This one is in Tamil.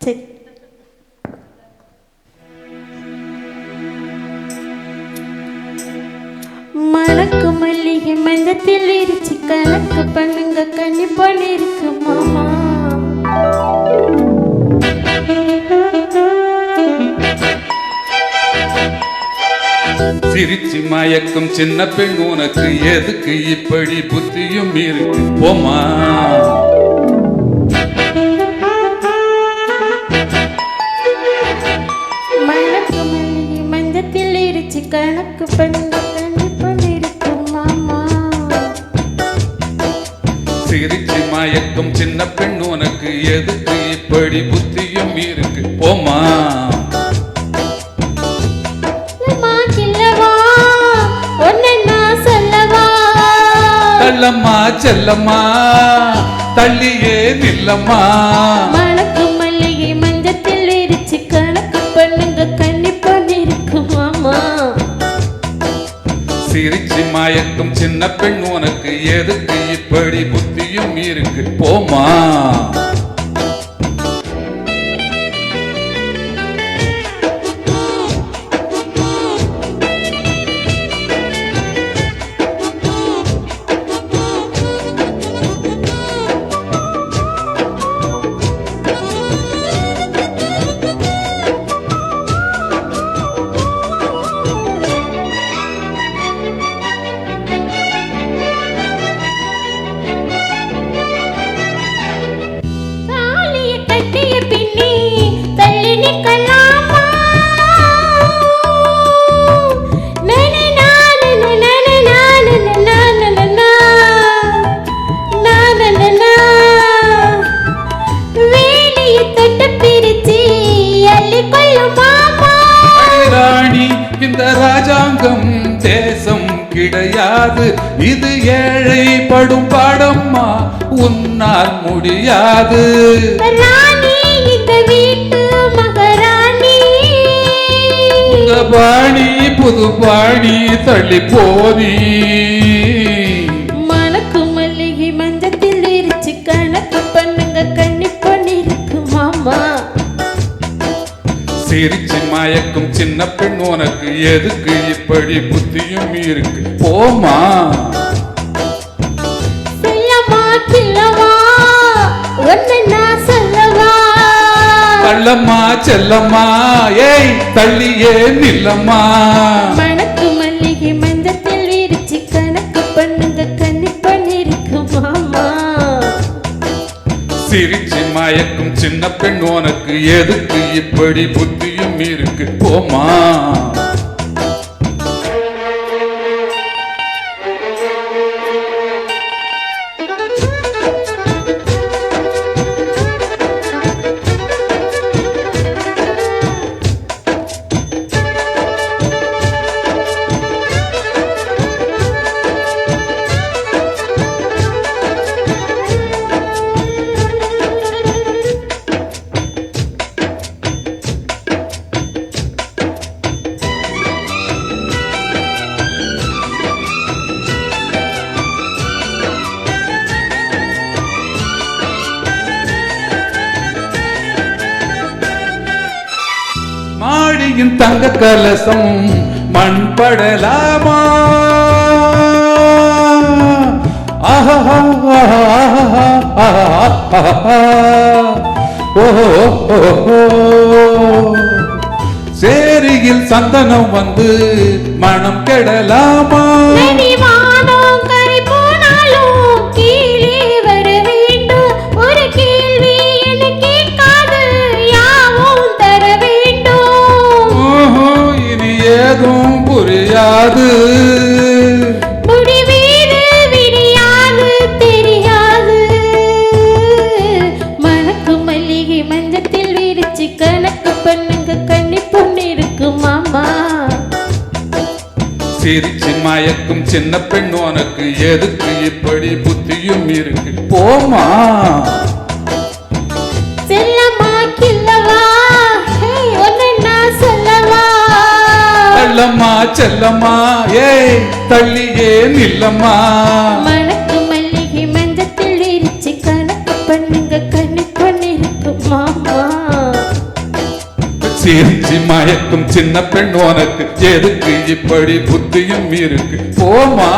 சரி. மணக்கு மல்லிகை மஞ்சத்தில் இரிச்சு கணக்கு பண்ணுங்க கண்ணி பண்ணிருக்கு மாமா. சிரிச்சு மயக்கும் சின்ன பெண் உனக்கு எதுக்கு இப்படி புத்தியும் இருக்கு போமா. மணக்கு மல்லிகை மஞ்சத்தில் இரிச்சு கணக்கு பண்ணுங்க கண்ணி பண்ணிருக்கு மாமா. சிரிச்சு மயக்கும் சின்ன பெண் உனக்கு எதுக்கு இப்படி புத்தியும் இருக்கு போமா. செல்லம்மா செல்லம்மா தள்ளியே நில்லம்மா. மணக்கு மல்லிகை மஞ்சத்தில் இரிச்சு கணக்கு பண்ணுங்க கண்ணி பண்ணிருக்கு மாமா. சிரிச்சு மயக்கும் சின்ன பெண் உனக்கு எதுக்கு இப்படி புத்தியும் இருக்கு போமா. இந்த ராஜாங்கம் தேசம் கிடையாது, இது ஏழை படும் பாடம்மா உன்னால் முடியாது. பாணி புது பாணி தள்ளி போனி. மணக்கு மல்லிகை மஞ்சத்தில் இரிச்சு கணக்கு பண்ணுங்க கண்ணி பண்ணிருக்கு மாமா. சிரிச்சு மயக்கும் சின்ன பெண் உனக்கு எதுக்கு இப்படி புத்தியும் இருக்கு போமா. செல்லம்மா கில்லவா ஒன்னு நான் சொல்லவா. கள்ளம்மா செல்லம்மா ஏய் தள்ளியே நில்லம்மா. மணக்கு மல்லிகை மஞ்சத்தில் இரிச்சு கணக்கு பண்ணுங்க கண்ணி பண்ணிருக்கு மாமா. சிரிச்சு மயக்கும் சின்ன பெண் உனக்கு எதுக்கு இப்படி புத்தியும் இருக்கு போமா. மாடியின் தங்க கலசம் மண் படலாமா. சேரியில் சந்தனம் வந்து மனம் கெடலாமா. புரியாது முடிவீடு விடியாது தெரியாது. மணக்கு மல்லிகை மஞ்சத்தில் விரிச்சு கணக்கு பண்ணுங்க கண்ணி பொண்ணிருக்கு மாமா. சிரிச்சு மயக்கும் சின்ன பெண் உனக்கு எதுக்கு இப்படி புத்தியும் இருக்கு போமா. செல்லம்மா கில்லவா ஒன்னு நான் சொல்லவா. கள்ளம்மா செல்லம்மா ஏய் தள்ளியே நில்லம்மா. மணக்கு மல்லிகை மஞ்சத்தில் இரிச்சு கணக்கு பண்ணுங்க கண்ணி பண்ணிருக்கு மாமா. சிரிச்சு மயக்கும் சின்ன பெண் உனக்கு எதுக்கு இப்படி புத்தியும் இருக்கு போமா